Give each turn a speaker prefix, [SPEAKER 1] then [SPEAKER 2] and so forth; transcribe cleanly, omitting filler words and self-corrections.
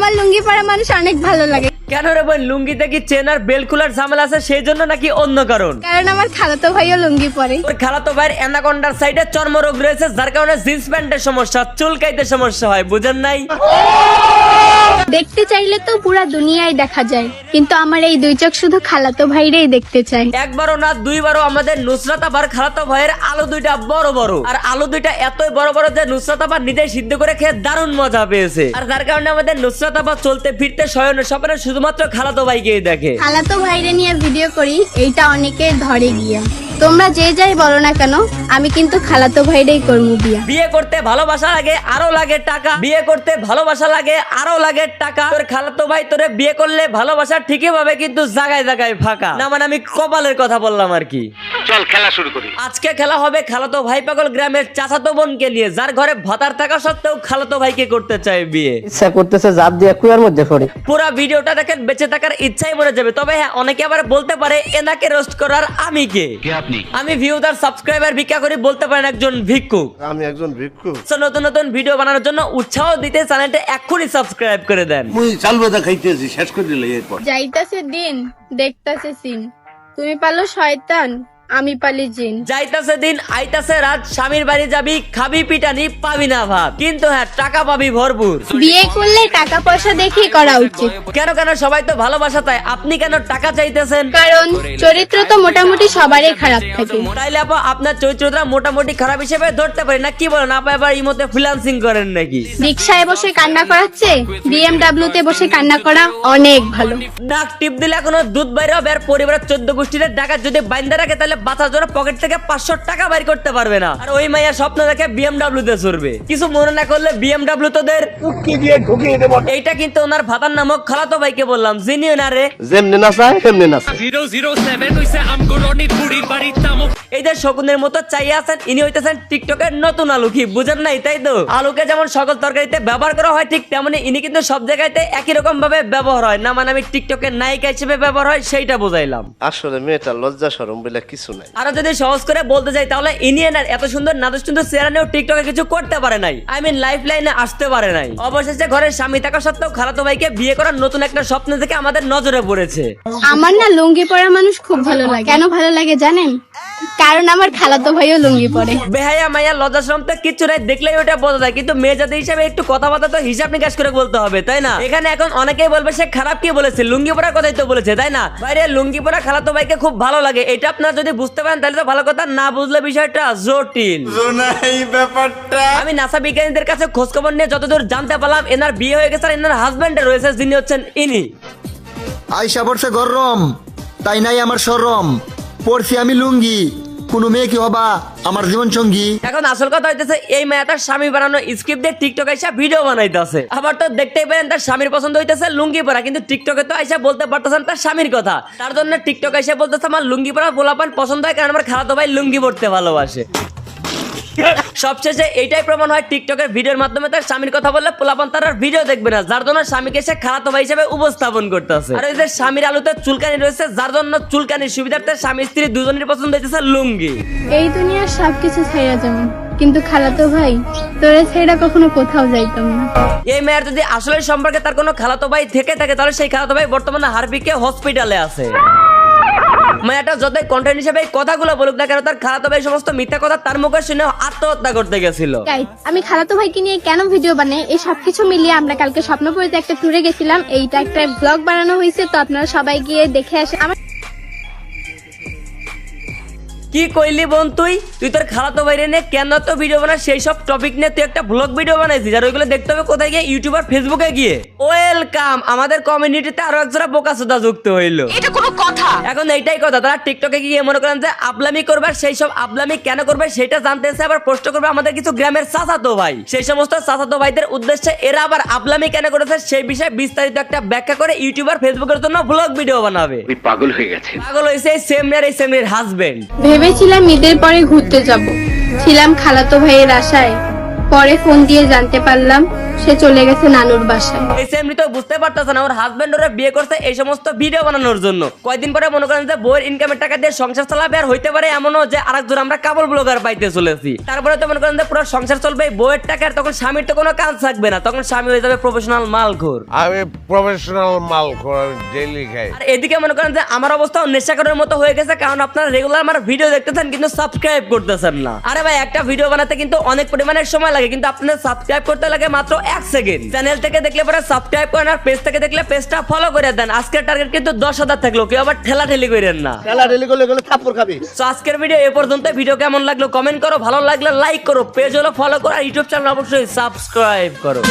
[SPEAKER 1] আমার লুঙ্গি পরা মানুষ অনেক ভালো লাগে।
[SPEAKER 2] কেন রে বোন, লুঙ্গিতে কি চেন আর বেল্ট খোলার ঝামেলা আছে সেই জন্য নাকি অন্য কারণ?
[SPEAKER 1] কারণ আমার খালাতো ভাইও লুঙ্গি পরে।
[SPEAKER 2] ওর খালাতো ভাইয়ের অ্যানাকন্ডার সাইডে চর্মরোগ রয়েছে, যার কারণে জিন্স প্যান্টের সমস্যা, চুলকাইতে সমস্যা হয়, বুঝেন নাই?
[SPEAKER 1] দেখতে চাইলে তো পুরা দুনিয়ায় দেখা যায়, কিন্তু আমার এই দুই চোখ শুধু খালাতো ভাইরেই দেখতে চাই।
[SPEAKER 2] একবারও না দুইবারও আমাদের নুসরাত আবার খালাতো ভাইয়ের আলু দুইটা বড় বড়, আর আলু দুইটা এতই বড় বড় যে নুসরাত আবার নিজেই সিদ্ধ করে খেয়ে দারুণ মজা পেয়েছে। আর যার কারণে আমাদের নুসরাত আবার চলতে ফিরতে শয়নে স্বপ্নে শুধুমাত্র খালাতো ভাইকেই দেখে।
[SPEAKER 1] খালাতো ভাইরে নিয়ে ভিডিও করি, এইটা অনেকে ধরে গিয়া। তোমরা যে যাই বলো না কেন, আমি কিন্তু খালাতো ভাইরেই করবো বিয়া।
[SPEAKER 2] বিয়ে করতে ভালোবাসা লাগে, আরো লাগে টাকা। বিয়ে করতে ভালোবাসা লাগে, আরো লাগে টাকা। তোর খালাতো ভাই তোরে বিয়ে করলে ভালোবাসা ঠিকই পাবে, কিন্তু জায়গায় জায়গায় ফাঁকা। না মানে আমি কপালের কথা বললাম আর কি।
[SPEAKER 3] চল খেলা শুরু করি।
[SPEAKER 2] আজকে খেলা হবে খালাতো ভাই পাগল গ্রামের চাচাতো বোনকে নিয়ে, যার ঘরে ভাতার থাকা সত্ত্বেও খালাতো ভাইকে করতে চায় বিয়ে।
[SPEAKER 4] ইচ্ছা করতেছে জাপ দিয়ে কুয়ার মধ্যে পড়ে।
[SPEAKER 2] পুরা ভিডিওটা দেখেন, বেঁচে থাকার ইচ্ছাই মরে যাবে। তবে হ্যাঁ, অনেকে আবার বলতে পারে এনাকে রোস্ট করার আমি কে? আমি ভিউদার সাবস্ক্রাইবার ভিক্ষা করি, বলতে পারেন একজন ভিক্ষুক।
[SPEAKER 5] আমি একজন ভিক্ষুক।
[SPEAKER 2] তো নতুন নতুন ভিডিও বানানোর জন্য উৎসাহ দিতে চ্যানেলটা এক্ষুনি সাবস্ক্রাইব করে দেন।
[SPEAKER 5] মুই চাল বাদা খাইতেছি, শেষ করে দিলে এরপর।
[SPEAKER 1] যাইতাছে দিন, দেখতাছে সিন, তুমি পালো শয়তান, আমি পালি জিন।
[SPEAKER 2] যাইতাছে দিন আইতাছে রাত, স্বামীর বাড়ি যাবি, খাবি পিটানি, পাবি না ভাত, কিন্তু হ্যাঁ টাকা পাবি ভরপুর।
[SPEAKER 1] বিয়ে করলে টাকা পয়সা দেখে করা উচিত।
[SPEAKER 2] কেন কেন সবাই তো ভালোবাসা চায়, আপনি কেন টাকা চাইতেছেন?
[SPEAKER 1] কারণ চরিত্র তো মোটামুটি সবারই খারাপ থাকে।
[SPEAKER 2] তাইলে আপা আপনার চরিত্রটা মোটামুটি খারাপ হিসেবে ধরতে পারি না, কি বলেন? আপা এবার এই মধ্যে ফ্রিল্যান্সিং করেন নাকি?
[SPEAKER 1] রিক্সায় বসে কান্না করাচ্ছে BMW তে বসে কান্না করা অনেক ভালো।
[SPEAKER 2] নাক টিপ দিলে এখনো দুধ বাইরে হবে। আর পরিবারের 14 গোষ্ঠীর টাকা যদি বাইন্দা রাখে, তাহলে বাঁচার জন্য পকেট থেকে 500 টাকা বাইর করতে পারবে না। আর ওই মাইয়া স্বপ্ন দেখে BMW তে চড়বে। কিছু মনে না করলে BMW তোদের এইটা কিন্তু ওনার ভাতার নামক খালাতো ভাইকে বললাম, জিনিও না রে।
[SPEAKER 5] যেমনে নাচায় তেমনে নাচায়।
[SPEAKER 3] 007 হইছে আমগো রনির বুড়ির বাড়ির তামুক।
[SPEAKER 2] এই যে শকুনের মতো চাইয়া আছেন, ইনি হইতেছেন টিকটকের নতুন আলু। কি বুঝেন নাই? তাই তো, আলুকে যেমন সকল তরকারিতে ব্যবহার করা হয়, ঠিক তেমনি ইনি কিন্তু সব জায়গাতে একই রকম ভাবে ব্যবহার হয়। না মানে আমি টিকটকের নায়িকা হিসেবে ব্যবহার হয় সেইটা বুঝাইলাম।
[SPEAKER 5] আসলে মেয়েটা লজ্জা শরম বলে কিছু নাই।
[SPEAKER 2] আরো যদি সহজ করে বলতে যাই, তাহলে ইনি এনার এত সুন্দর নাদুস সুন্দর চেহারা নিয়েও টিকটকে কিছু করতে পারে নাই। আই মিন লাইফ লাইনে আসতে পারে নাই। অবশেষে ঘরের স্বামী থাকা সত্ত্বেও খালাতো ভাইকে বিয়ে করার নতুন একটা স্বপ্ন থেকে আমাদের নজরে পড়েছে।
[SPEAKER 1] আমার না লুঙ্গি পরা মানুষ খুব ভালো লাগে। কেন ভালো লাগে জানেন? কারণ আমার খালাতো ভাইও লুঙ্গি পরে।
[SPEAKER 2] বেহায়া মাইয়া লজ্জা শরম তো কিচ্ছু নাই, দেখলেই ওটা বোঝা যায়। কিন্তু মেয়ে জাতি হিসাবে একটু কথাবার্তা তো হিসাব নিকাশ করে বলতে হবে, তাই না? এখানে এখন অনেকেই বলবে সে খারাপ কি বলেছে, লুঙ্গি পরার কথাই তো বলেছে, তাই না? বাইরে লুঙ্গি পরা খালাতো ভাইকে খুব ভালো লাগে, এটা আপনারা যদি বুঝতে পারেন তাহলে তো ভালো কথা, না বুঝলে বিষয়টা জটিল। আমি নাসা বিজ্ঞানীদের কাছে খোঁজ খবর নিয়ে যতদূর জানতে পারলাম, এনার বিয়ে হয়ে গেছে আর এনার হাজবেন্ডে রয়েছে, যিনি হচ্ছেন ইনি।
[SPEAKER 6] আইসা পড়ছে গরম, তাই নাই আমার শরম, পড়ছি আমি লুঙ্গি, কোন মেয়ে কি হবা আমার জীবন সঙ্গী।
[SPEAKER 2] এখন আসল কথা হইতেছে, এই মেয়ে তার স্বামী বানানো স্ক্রিপ্ট দিয়ে টিকটকে এসে ভিডিও বানাইতেছে। আবার তো দেখতেই পারেন তার স্বামীর পছন্দ হইতেছে লুঙ্গি পরা, কিন্তু টিকটকে তো এসে বলতে পারতেছেন তার স্বামীর কথা। তার জন্য টিকটকে এসে বলতেছে আমার লুঙ্গি পরা পোলাপান পছন্দ হয়, কারণ আমার খালাতো ভাই লুঙ্গি পরতে ভালোবাসে। সবশেষে এইটাই প্রমাণ হয়, টিকটকের ভিডিওর মাধ্যমে তার স্বামীর কথা বললে পোলাপান তার আর ভিডিও দেখবে না, যার জন্য স্বামীকে সে খালাতো ভাই হিসেবে উপস্থাপন করতেছে। আর এই যে স্বামীর আলুতে চুলকানি রয়েছে, যার জন্য চুলকানির সুবিধার্থে স্বামী স্ত্রী দুজনের পছন্দ হইতেছে লুঙ্গি।
[SPEAKER 1] এই দুনিয়ার সবকিছু ছেড়ে যাবো, কিন্তু খালাতো ভাই তোরে ছেড়ে কখনো কোথাও যাইতাম না।
[SPEAKER 2] এই মেয়ের যদি আসলে সম্পর্কে তার কোনো খালাতো ভাই থেকে থাকে, তাহলে সেই খালাতো ভাই বর্তমানে হারপিকে হসপিটালে আছে। মেয়েটা যতই কন্টেন্ট হিসেবে এই কথাগুলো বলুক না কেন, তার খালাতো ভাই সমস্ত মিথ্যা কথা তার মুখে শুনে আত্মহত্যা করতে গেছিল।
[SPEAKER 1] আমি খালাতো ভাইকে নিয়ে কেন ভিডিও বানাই, এই সবকিছু মিলিয়ে আমরা কালকে স্বপ্নপুরীতে একটা ট্যুরে গেছিলাম। এইটা একটা ব্লগ বানানো হয়েছে, তো আপনারা সবাই গিয়ে দেখে আসে।
[SPEAKER 2] কি কইলি বোন, তুই তোর খালাতো ভাইরে নিয়ে কেন তো ভিডিও বানাস? সেই সব টপিক নিয়ে তুই একটা ব্লগ ভিডিও বানাইছিস, আর ওইগুলো দেখতে হবে কোথায় গিয়ে? ইউটিউব আর ফেসবুকে গিয়ে। ওয়েলকাম, আমাদের কমিউনিটিতে আরো একজোড়া বোকাচোদা যুক্ত হইলো। এটা কোনো কথা? এখন এইটাই কথা, তারা টিকটকে গিয়ে মনে করেন যে আপলামি করবে, সেই সব আপলামি কেন করবে সেটা জানতে এসে আবার প্রশ্ন করবে আমাদের কিছু গ্রামের চাচাতো ভাই। সেই সমস্ত চাচাতো ভাইদের উদ্দেশ্যে এরা আবার আপলামি কেন করেছে সেই বিষয়ে বিস্তারিত একটা ব্যাখ্যা করে ইউটিউব আর ফেসবুকের জন্য ব্লগ ভিডিও বানাবে।
[SPEAKER 3] পাগল হয়ে গেছে।
[SPEAKER 2] পাগল হয়েছে এই সেমনের হাজবেন্ড।
[SPEAKER 1] ভেবেছিলাম ঈদের পরে ঘুরতে যাব, ছিলাম খালাতো ভাইয়ের আশায়, পরে ফোন দিয়ে জানতে পারলাম সে চলে গেছে নানুর বাসায়।
[SPEAKER 2] এই সেমনি তো বুঝতে পারতেছে না ওর হাজবেন্ড ওরে বিয়ে করছে এই সমস্ত ভিডিও বানানোর জন্য। কয়দিন পরে মনে করেন যে বইয়ের ইনকামের টাকা দিয়ে সংসার চালাবে, আর হইতে পারে এমনও যে আরেকজন আমরা কাপড় ব্লগার পাইতে চলেছি। তারপরে তো মনে করেন যে পুরো সংসার চলবে এই বইয়ের টাকার, তখন স্বামীর তো কোনো কাজ থাকবে না, তখন স্বামী হয়ে যাবে প্রফেশনাল মালখোর।
[SPEAKER 7] আমি প্রফেশনাল মাল আমি ডেইলি খাই।
[SPEAKER 2] আর এদিকে মনে করেন যে আমার অবস্থাও নেশাকরের মতো হয়ে গেছে, কারণ আপনারা রেগুলার আমার ভিডিও দেখতেছেন কিন্তু সাবস্ক্রাইব করতেছেন না। আরে ভাই একটা ভিডিও বানাতে কিন্তু অনেক পরিমাণের সময় লাগে, কিন্তু আপনাদের সাবস্ক্রাইব করতে লাগে মাত্র 1 সেকেন্ড। চ্যানেল থেকে দেখলে পরে সাবস্ক্রাইব করেন, আর পেজ থেকে দেখলে পেজটা ফলো করে দেন। আজকের টার্গেট কিন্তু 10,000 থাকলো, কেউ আবার ঠেলাঠেলি করেন না।
[SPEAKER 5] খেলা ঢেলি করলে গেলে থাপ্পড় খাবি।
[SPEAKER 2] তো আজকের ভিডিও এ পর্যন্ত। ভিডিও কেমন লাগলো কমেন্ট করো, ভালো লাগলে লাইক করো, পেজ হলো ফলো করো, আর ইউটিউব চ্যানেল অবশ্যই সাবস্ক্রাইব করো।